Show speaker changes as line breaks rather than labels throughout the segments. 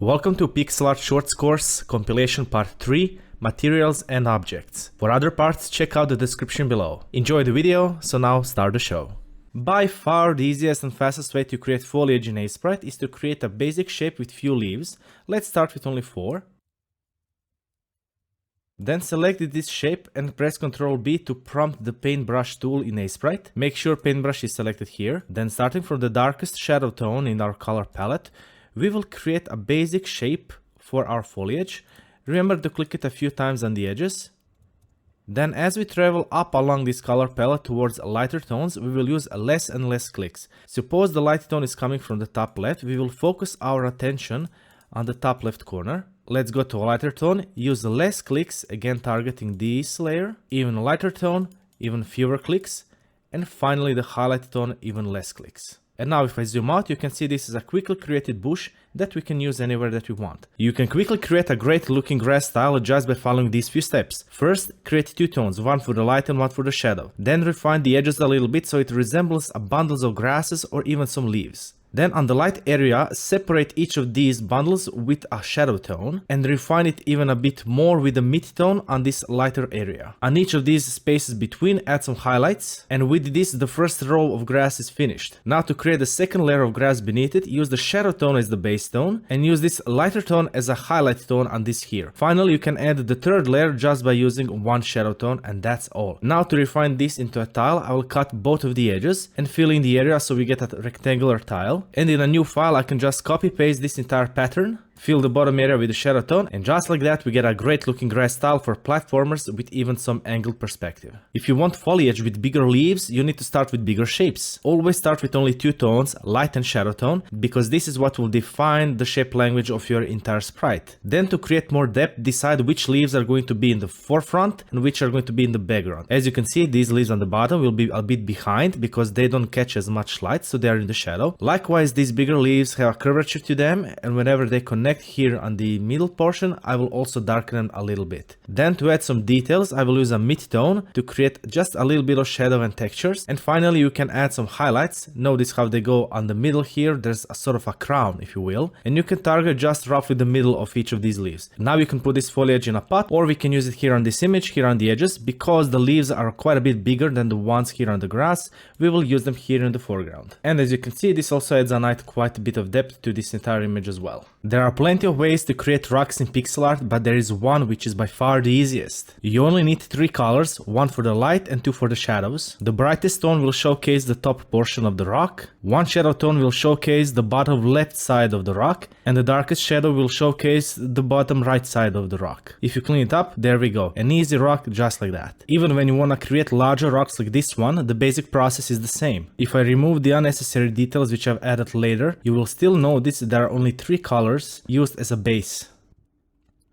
Welcome to Pixel Art Shorts course, compilation part 3, materials and objects. For other parts, check out the description below. Enjoy the video, so now start the show. By far the easiest and fastest way to create foliage in Sprite is to create a basic shape with few leaves. Let's start with only 4. Then select this shape and press Ctrl B to prompt the paintbrush tool in Sprite. Make sure paintbrush is selected here. Then starting from the darkest shadow tone in our color palette, we will create a basic shape for our foliage. Remember to click it a few times on the edges. Then as we travel up along this color palette towards lighter tones, we will use less and less clicks. Suppose the light tone is coming from the top left, we will focus our attention on the top left corner. Let's go to a lighter tone, use less clicks, again targeting this layer, even a lighter tone, even fewer clicks, and finally the highlight tone, even less clicks. And now if I zoom out, you can see this is a quickly created bush that we can use anywhere that we want. You can quickly create a great looking grass style just by following these few steps. First, create 2 tones, one for the light and one for the shadow. Then refine the edges a little bit so it resembles a bundles of grasses or even some leaves. Then on the light area, separate each of these bundles with a shadow tone and refine it even a bit more with a mid-tone on this lighter area. On each of these spaces between, add some highlights, and with this the first row of grass is finished. Now to create the second layer of grass beneath it, use the shadow tone as the base tone and use this lighter tone as a highlight tone on this here. Finally, you can add the third layer just by using one shadow tone, and that's all. Now to refine this into a tile, I will cut both of the edges and fill in the area so we get a rectangular tile. And in a new file, I can just copy paste this entire pattern, fill the bottom area with the shadow tone, and just like that we get a great looking grass style for platformers with even some angled perspective. If you want foliage with bigger leaves, you need to start with bigger shapes. Always start with only 2 tones, light and shadow tone, because this is what will define the shape language of your entire sprite. Then to create more depth, decide which leaves are going to be in the forefront and which are going to be in the background. As you can see, these leaves on the bottom will be a bit behind because they don't catch as much light, so they are in the shadow. Likewise, these bigger leaves have a curvature to them, and whenever they connect here on the middle portion, I will also darken them a little bit. Then to add some details, I will use a mid-tone to create just a little bit of shadow and textures. And finally, you can add some highlights. Notice how they go on the middle here. There's a sort of a crown, if you will, and you can target just roughly the middle of each of these leaves. Now you can put this foliage in a pot, or we can use it here on this image, here on the edges. Because the leaves are quite a bit bigger than the ones here on the grass, we will use them here in the foreground. And as you can see, this also adds quite a bit of depth to this entire image as well. There are plenty of ways to create rocks in pixel art, but there is one which is by far the easiest. You only need 3 colors, one for the light and 2 for the shadows. The brightest tone will showcase the top portion of the rock, one shadow tone will showcase the bottom left side of the rock, and the darkest shadow will showcase the bottom right side of the rock. If you clean it up, there we go, an easy rock just like that. Even when you want to create larger rocks like this one, the basic process is the same. If I remove the unnecessary details which I've added later, you will still notice there are only 3 colors used as a base.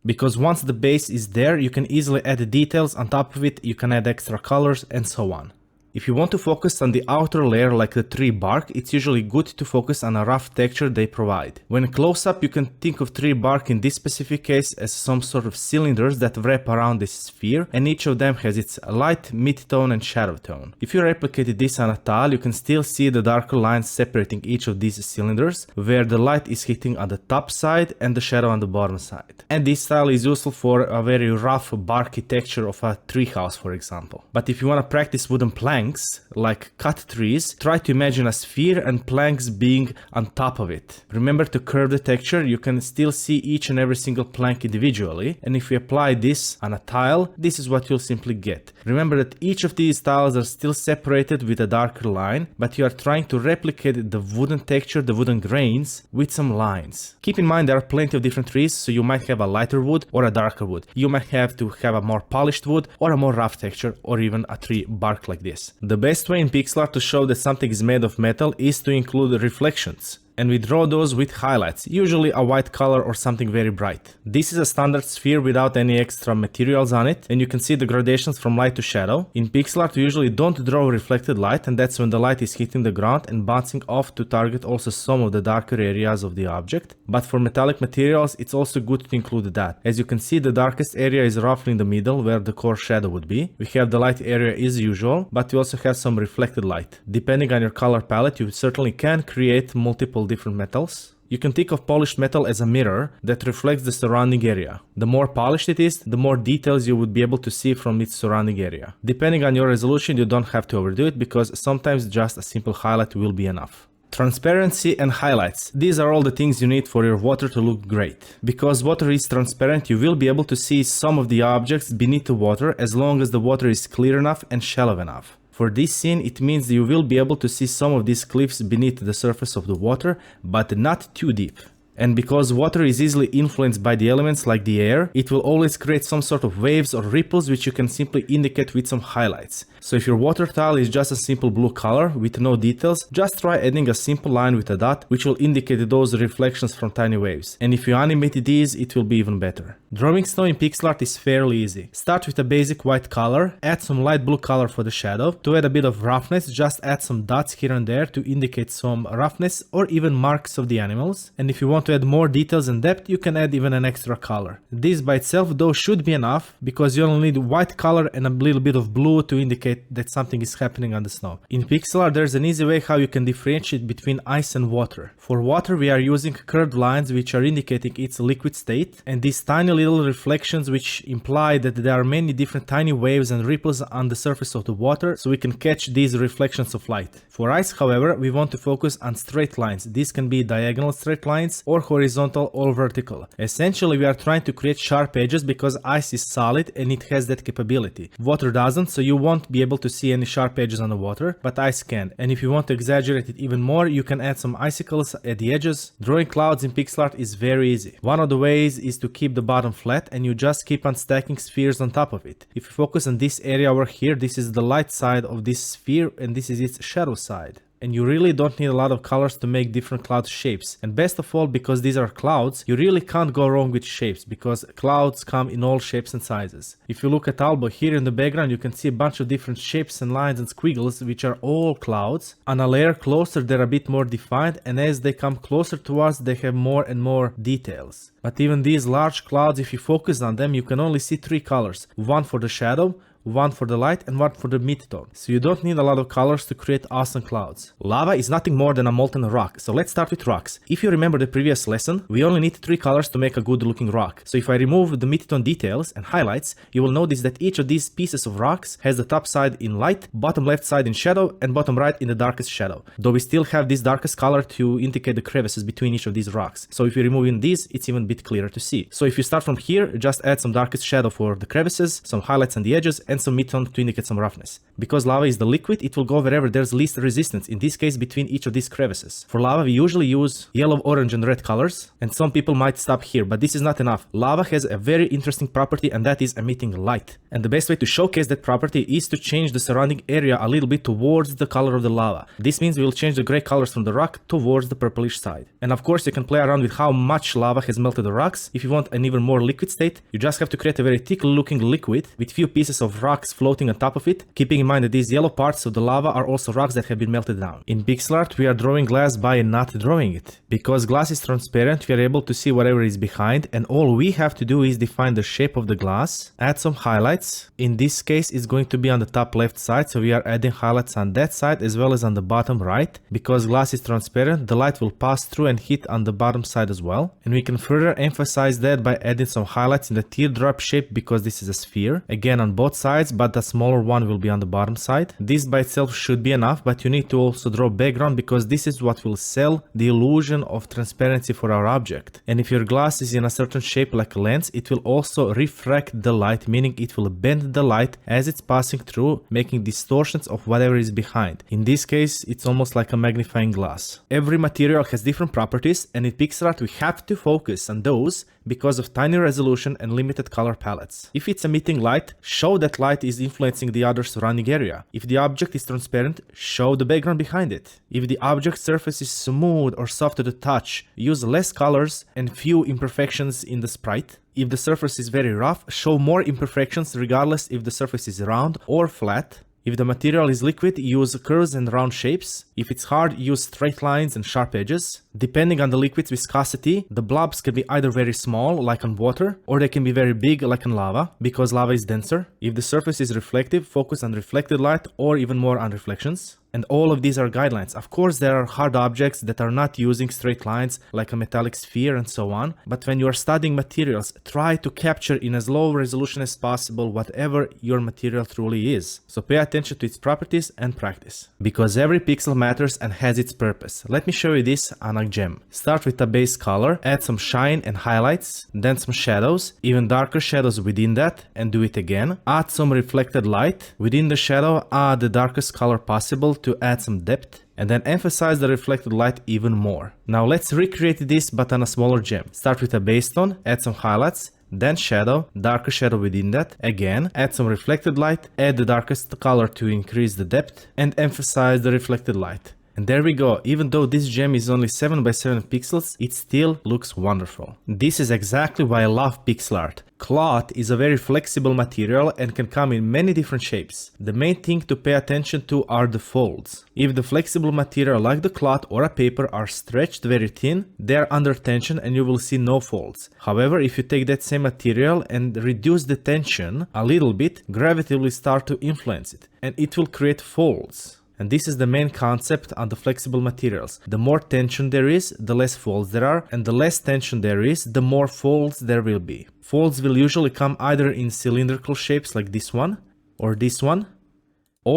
Because once the base is there, you can easily add the details on top of it, you can add extra colors and so on. If you want to focus on the outer layer like the tree bark, it's usually good to focus on a rough texture they provide. When close up, you can think of tree bark in this specific case as some sort of cylinders that wrap around this sphere, and each of them has its light, mid-tone and shadow tone. If you replicate this on a tile, you can still see the darker lines separating each of these cylinders, where the light is hitting on the top side and the shadow on the bottom side. And this style is useful for a very rough barky texture of a tree house, for example. But if you want to practice wooden planks, like cut trees, try to imagine a sphere and planks being on top of it. Remember to curve the texture, you can still see each and every single plank individually, and if you apply this on a tile, this is what you'll simply get. Remember that each of these tiles are still separated with a darker line, but you are trying to replicate the wooden texture, the wooden grains, with some lines. Keep in mind there are plenty of different trees, so you might have a lighter wood or a darker wood. You might have to have a more polished wood or a more rough texture, or even a tree bark like this. The best way in pixel art to show that something is made of metal is to include reflections. And we draw those with highlights, usually a white color or something very bright. This is a standard sphere without any extra materials on it, and you can see the gradations from light to shadow. In pixel art, we usually don't draw reflected light, and that's when the light is hitting the ground and bouncing off to target also some of the darker areas of the object. But for metallic materials, it's also good to include that. As you can see, the darkest area is roughly in the middle where the core shadow would be. We have the light area as usual, but we also have some reflected light. Depending on your color palette, you certainly can create multiple different metals. You can think of polished metal as a mirror that reflects the surrounding area. The more polished it is, the more details you would be able to see from its surrounding area. Depending on your resolution, you don't have to overdo it because sometimes just a simple highlight will be enough. Transparency and highlights. These are all the things you need for your water to look great. Because water is transparent, you will be able to see some of the objects beneath the water as long as the water is clear enough and shallow enough. For this scene, it means you will be able to see some of these cliffs beneath the surface of the water, but not too deep. And because water is easily influenced by the elements like the air, it will always create some sort of waves or ripples which you can simply indicate with some highlights. So if your water tile is just a simple blue color with no details, just try adding a simple line with a dot which will indicate those reflections from tiny waves. And if you animate these, it will be even better. Drawing snow in pixel art is fairly easy. Start with a basic white color, add some light blue color for the shadow. To add a bit of roughness, just add some dots here and there to indicate some roughness or even marks of the animals. And if you want to add more details and depth, you can add even an extra color. This by itself though should be enough because you only need white color and a little bit of blue to indicate that something is happening on the snow. In pixel art, there's an easy way how you can differentiate between ice and water. For water, we are using curved lines which are indicating its liquid state, and these tiny little reflections which imply that there are many different tiny waves and ripples on the surface of the water, so we can catch these reflections of light. For ice, however, we want to focus on straight lines. These can be diagonal straight lines or horizontal or vertical. Essentially, we are trying to create sharp edges because ice is solid and it has that capability. Water doesn't, so you won't be able to see any sharp edges on the water, but ice can. And if you want to exaggerate it even more, you can add some icicles at the edges. Drawing clouds in pixel art is very easy. One of the ways is to keep the bottom flat and you just keep on stacking spheres on top of it. If you focus on this area over here, this is the light side of this sphere and this is its shadow side. And you really don't need a lot of colors to make different cloud shapes. And best of all, because these are clouds, you really can't go wrong with shapes because clouds come in all shapes and sizes. If you look at Albo here in the background, you can see a bunch of different shapes and lines and squiggles which are all clouds. On a layer closer, they're a bit more defined, and as they come closer to us, they have more and more details. But even these large clouds, if you focus on them, you can only see three colors. One for the shadow, one for the light and one for the mid-tone. So you don't need a lot of colors to create awesome clouds. Lava is nothing more than a molten rock, so let's start with rocks. If you remember the previous lesson, we only need three colors to make a good looking rock. So if I remove the mid-tone details and highlights, you will notice that each of these pieces of rocks has the top side in light, bottom left side in shadow, and bottom right in the darkest shadow. Though we still have this darkest color to indicate the crevices between each of these rocks. So if you remove these, it's even a bit clearer to see. So if you start from here, just add some darkest shadow for the crevices, some highlights on the edges, and some mid-tone to indicate some roughness. Because lava is the liquid, it will go wherever there's least resistance, in this case between each of these crevices. For lava, we usually use yellow, orange, and red colors, and some people might stop here, but this is not enough. Lava has a very interesting property, and that is emitting light. And the best way to showcase that property is to change the surrounding area a little bit towards the color of the lava. This means we will change the gray colors from the rock towards the purplish side. And of course, you can play around with how much lava has melted the rocks. If you want an even more liquid state, you just have to create a very thick looking liquid with few pieces of rocks floating on top of it, keeping in mind that these yellow parts of the lava are also rocks that have been melted down. In pixel art, we are drawing glass by not drawing it. Because glass is transparent, we are able to see whatever is behind, and all we have to do is define the shape of the glass, add some highlights. In this case, it's going to be on the top left side, so we are adding highlights on that side as well as on the bottom right. Because glass is transparent, the light will pass through and hit on the bottom side as well. And we can further emphasize that by adding some highlights in the teardrop shape because this is a sphere. Again on both sides, but the smaller one will be on the bottom side. This by itself should be enough, but you need to also draw background because this is what will sell the illusion of transparency for our object. And if your glass is in a certain shape like a lens, it will also refract the light, meaning it will bend the light as it's passing through, making distortions of whatever is behind. In this case, it's almost like a magnifying glass. Every material has different properties, and in pixel art we have to focus on those because of tiny resolution and limited color palettes. If it's emitting light, show that light is influencing the other surrounding area. If the object is transparent, show the background behind it. If the object surface is smooth or soft to the touch, use less colors and few imperfections in the sprite. If the surface is very rough, show more imperfections regardless if the surface is round or flat. If the material is liquid, use curves and round shapes. If it's hard, use straight lines and sharp edges. Depending on the liquid's viscosity, the blobs can be either very small, like on water, or they can be very big, like on lava, because lava is denser. If the surface is reflective, focus on reflected light or even more on reflections. And all of these are guidelines. Of course, there are hard objects that are not using straight lines, like a metallic sphere and so on. But when you are studying materials, try to capture in as low resolution as possible whatever your material truly is. So pay attention to its properties and practice. Because every pixel matters and has its purpose. Let me show you this on a gem. Start with a base color, add some shine and highlights, then some shadows, even darker shadows within that, and do it again. Add some reflected light. Within the shadow, add the darkest color possible to add some depth, and then emphasize the reflected light even more. Now let's recreate this but on a smaller gem. Start with a base tone, add some highlights, then shadow, darker shadow within that, again, add some reflected light, add the darkest color to increase the depth, and emphasize the reflected light. And there we go. Even though this gem is only 7 by 7 pixels, it still looks wonderful. This is exactly why I love pixel art. Cloth is a very flexible material and can come in many different shapes. The main thing to pay attention to are the folds. If the flexible material like the cloth or a paper are stretched very thin, they are under tension and you will see no folds. However, if you take that same material and reduce the tension a little bit, gravity will start to influence it and it will create folds. And this is the main concept on the flexible materials. The more tension there is, the less folds there are, and the less tension there is, the more folds there will be. Folds will usually come either in cylindrical shapes like this one, or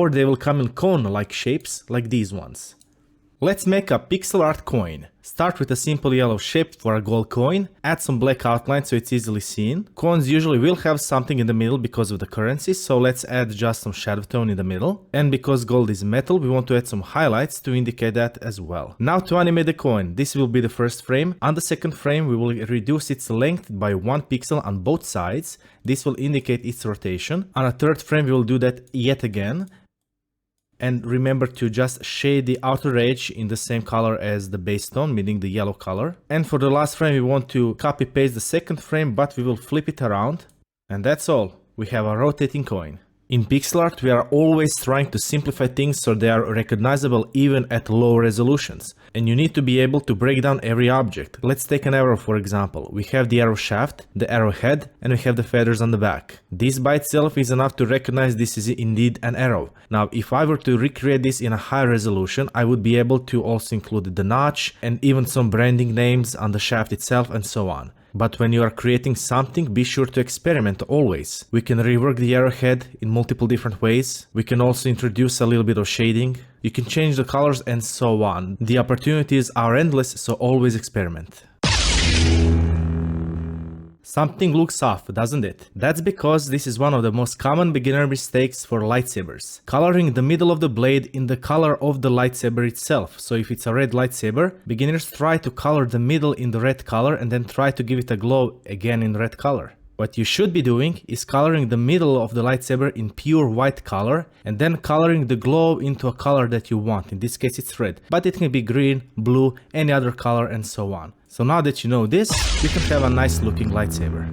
they will come in cone-like shapes like these ones. Let's make a pixel art coin. Start with a simple yellow shape for a gold coin, add some black outline so it's easily seen. Coins usually will have something in the middle because of the currency, so let's add just some shadow tone in the middle. And because gold is metal, we want to add some highlights to indicate that as well. Now to animate the coin, this will be the first frame. On the second frame, we will reduce its length by 1 pixel on both sides. This will indicate its rotation. On a third frame, we will do that yet again. And remember to just shade the outer edge in the same color as the base tone, meaning the yellow color. And for the last frame, we want to copy paste the second frame, but we will flip it around. And that's all. We have a rotating coin. In pixel art, we are always trying to simplify things so they are recognizable even at low resolutions. And you need to be able to break down every object. Let's take an arrow for example. We have the arrow shaft, the arrow head, and we have the feathers on the back. This by itself is enough to recognize this is indeed an arrow. Now, if I were to recreate this in a high resolution, I would be able to also include the notch and even some branding names on the shaft itself and so on. But when you are creating something, be sure to experiment always. We can rework the arrowhead in multiple different ways. We can also introduce a little bit of shading. You can change the colors and so on. The opportunities are endless, so always experiment. Something looks off, doesn't it? That's because this is one of the most common beginner mistakes for lightsabers. Coloring the middle of the blade in the color of the lightsaber itself. So if it's a red lightsaber, beginners try to color the middle in the red color and then try to give it a glow again in red color. What you should be doing is coloring the middle of the lightsaber in pure white color and then coloring the glow into a color that you want. In this case it's red, but it can be green, blue, any other color and so on. So now that you know this, you can have a nice looking lightsaber.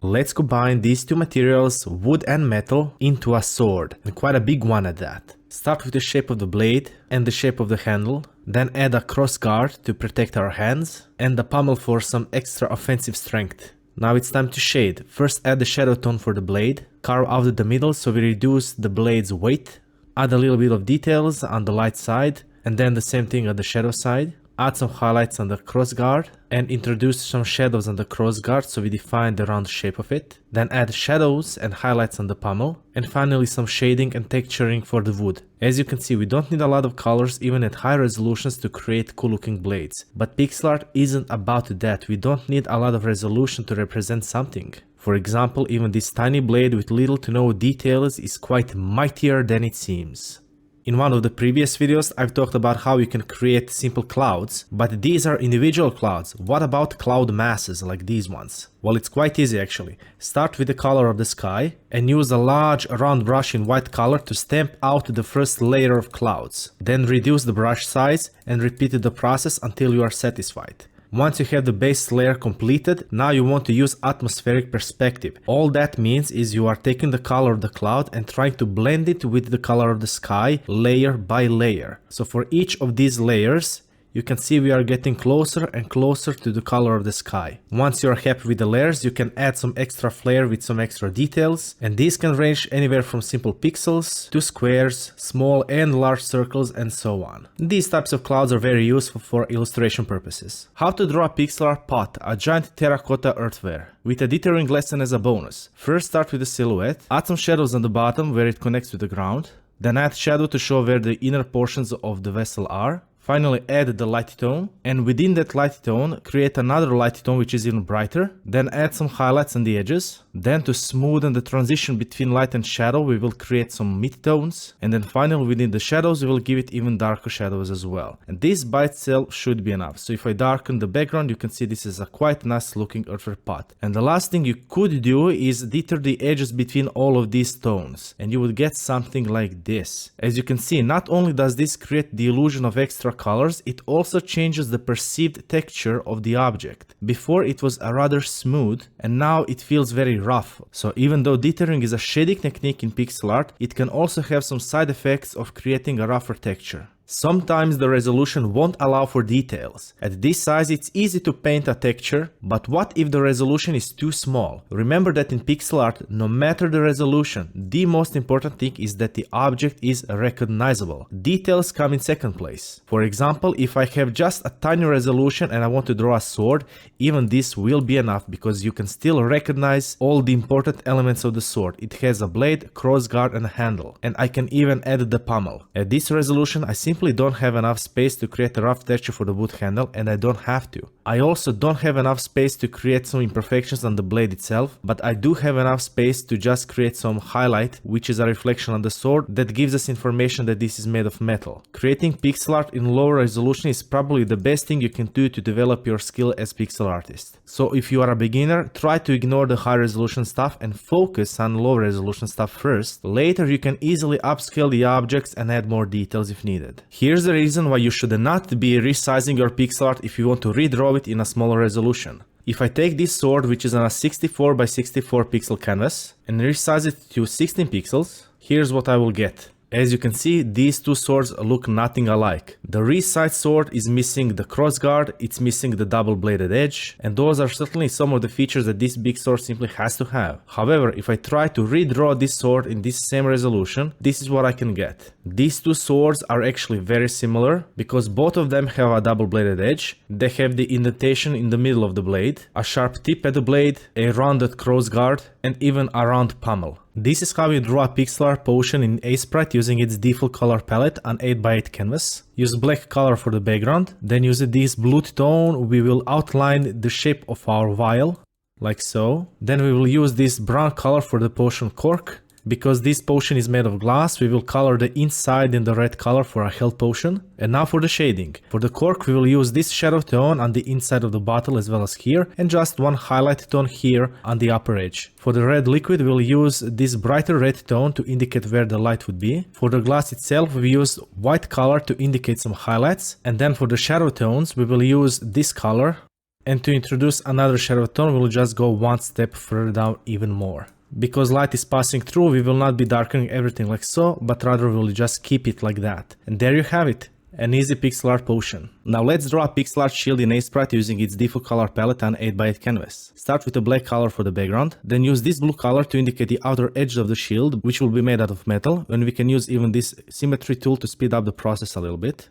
Let's combine these two materials, wood and metal, into a sword, and quite a big one at that. Start with the shape of the blade and the shape of the handle, then add a cross guard to protect our hands, and the pommel for some extra offensive strength. Now it's time to shade. First add the shadow tone for the blade, carve out the middle so we reduce the blade's weight, add a little bit of details on the light side, and then the same thing on the shadow side. Add some highlights on the crossguard and introduce some shadows on the crossguard so we define the round shape of it. Then add shadows and highlights on the pommel, and finally some shading and texturing for the wood. As you can see, we don't need a lot of colors even at high resolutions to create cool looking blades. But pixel art isn't about that. We don't need a lot of resolution to represent something. For example, even this tiny blade with little to no details is quite mightier than it seems. In one of the previous videos, I've talked about how you can create simple clouds, but these are individual clouds. What about cloud masses like these ones? Well, it's quite easy actually. Start with the color of the sky and use a large round brush in white color to stamp out the first layer of clouds. Then reduce the brush size and repeat the process until you are satisfied. Once you have the base layer completed, now you want to use atmospheric perspective. All that means is you are taking the color of the cloud and trying to blend it with the color of the sky layer by layer. So for each of these layers, you can see we are getting closer and closer to the color of the sky. Once you are happy with the layers, you can add some extra flair with some extra details, and these can range anywhere from simple pixels to squares, small and large circles, and so on. These types of clouds are very useful for illustration purposes. How to draw a pixel art pot, a giant terracotta earthenware, with a dithering lesson as a bonus. First start with the silhouette, add some shadows on the bottom where it connects to the ground, then add shadow to show where the inner portions of the vessel are. Finally add the light tone, and within that light tone create another light tone which is even brighter. Then add some highlights on the edges. Then to smoothen the transition between light and shadow we will create some mid-tones, and then finally within the shadows we will give it even darker shadows as well. And this by itself should be enough. So if I darken the background, you can see this is a quite nice looking earthenware pot. And the last thing you could do is dither the edges between all of these tones, and you would get something like this. As you can see, not only does this create the illusion of extra colors, it also changes the perceived texture of the object. Before it was a rather smooth, and now it feels very rough. So even though dithering is a shading technique in pixel art, it can also have some side effects of creating a rougher texture. Sometimes the resolution won't allow for details. At this size it's easy to paint a texture, but what if the resolution is too small? Remember that in pixel art, no matter the resolution, the most important thing is that the object is recognizable. Details come in second place. For example, if I have just a tiny resolution and I want to draw a sword, even this will be enough because you can still recognize all the important elements of the sword. It has a blade, crossguard and a handle, and I can even add the pommel. At this resolution I simply don't have enough space to create a rough texture for the wood handle, and I don't have to. I also don't have enough space to create some imperfections on the blade itself, but I do have enough space to just create some highlight, which is a reflection on the sword that gives us information that this is made of metal. Creating pixel art in low resolution is probably the best thing you can do to develop your skill as pixel artist. So if you are a beginner, try to ignore the high resolution stuff and focus on low resolution stuff first. Later you can easily upscale the objects and add more details if needed. Here's the reason why you should not be resizing your pixel art if you want to redraw it in a smaller resolution. If I take this sword, which is on a 64 by 64 pixel canvas, and resize it to 16 pixels, here's what I will get. As you can see, these two swords look nothing alike. The resized sword is missing the crossguard, it's missing the double-bladed edge, and those are certainly some of the features that this big sword simply has to have. However, if I try to redraw this sword in this same resolution, this is what I can get. These two swords are actually very similar because both of them have a double-bladed edge. They have the indentation in the middle of the blade, a sharp tip at the blade, a rounded crossguard, and even a round pommel. This is how you draw a pixel art potion in Sprite using its default color palette on 8x8 canvas. Use black color for the background, then use this blue tone. We will outline the shape of our vial, like so. Then we will use this brown color for the potion cork. Because this potion is made of glass, we will color the inside in the red color for a health potion. And now for the shading. For the cork, we will use this shadow tone on the inside of the bottle as well as here, and just one highlight tone here on the upper edge. For the red liquid, we'll use this brighter red tone to indicate where the light would be. For the glass itself, we use white color to indicate some highlights. And then for the shadow tones, we will use this color. And to introduce another shadow tone, we'll just go one step further down even more. Because light is passing through, we will not be darkening everything like so, but rather we'll just keep it like that. And there you have it, an easy pixel art potion. Now let's draw a pixel art shield in Sprite using its default color palette on 8x8 canvas. Start with a black color for the background, then use this blue color to indicate the outer edge of the shield, which will be made out of metal, and we can use even this symmetry tool to speed up the process a little bit.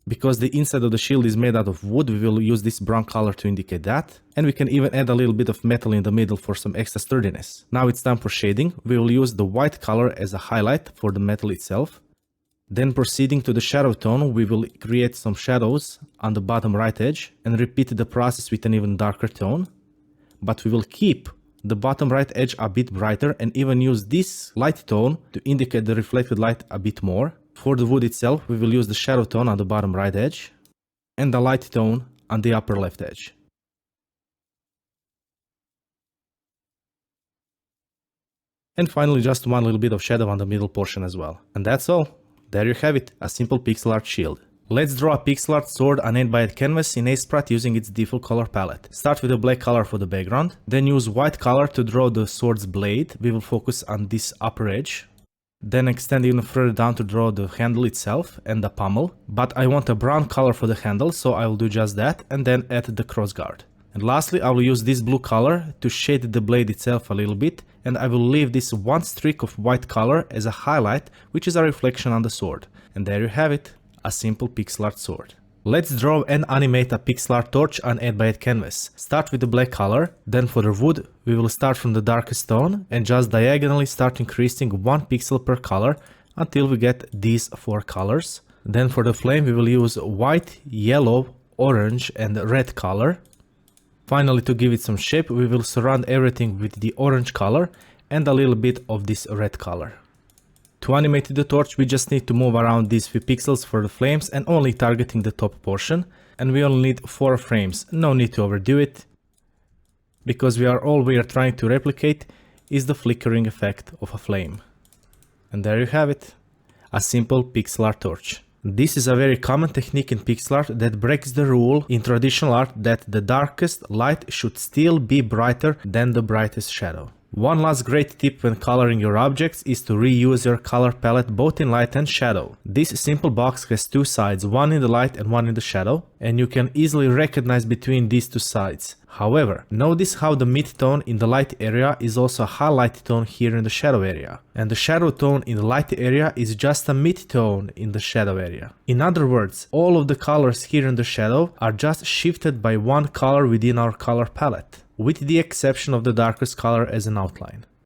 Because the inside of the shield is made out of wood, we will use this brown color to indicate that. And we can even add a little bit of metal in the middle for some extra sturdiness. Now it's time for shading. We will use the white color as a highlight for the metal itself. Then proceeding to the shadow tone, we will create some shadows on the bottom right edge and repeat the process with an even darker tone. But we will keep the bottom right edge a bit brighter and even use this light tone to indicate the reflected light a bit more. For the wood itself, we will use the shadow tone on the bottom right edge and the light tone on the upper left edge. And finally just one little bit of shadow on the middle portion as well. And that's all. There you have it, a simple pixel art shield. Let's draw a pixel art sword on 8x8 canvas in Sprite using its default color palette. Start with a black color for the background, then use white color to draw the sword's blade. We will focus on this upper edge. Then extend even further down to draw the handle itself and the pommel. But I want a brown color for the handle, so I will do just that and then add the crossguard. And lastly, I will use this blue color to shade the blade itself a little bit, and I will leave this one streak of white color as a highlight, which is a reflection on the sword. And there you have it, a simple pixel art sword. Let's draw and animate a pixel art torch on 8x8 canvas. Start with the black color, then for the wood, we will start from the darkest tone and just diagonally start increasing 1 pixel per color until we get these 4 colors. Then for the flame, we will use white, yellow, orange and red color. Finally, to give it some shape, we will surround everything with the orange color and a little bit of this red color. To animate the torch, we just need to move around these few pixels for the flames and only targeting the top portion. And we only need 4 frames, no need to overdo it, because all we are trying to replicate is the flickering effect of a flame. And there you have it, a simple pixel art torch. This is a very common technique in pixel art that breaks the rule in traditional art that the darkest light should still be brighter than the brightest shadow. One last great tip when coloring your objects is to reuse your color palette both in light and shadow. This simple box has 2 sides, one in the light and one in the shadow, and you can easily recognize between these 2 sides. However, notice how the mid-tone in the light area is also a highlight tone here in the shadow area, and the shadow tone in the light area is just a mid-tone in the shadow area. In other words, all of the colors here in the shadow are just shifted by one color within our color palette, with the exception of the darkest color as an outline.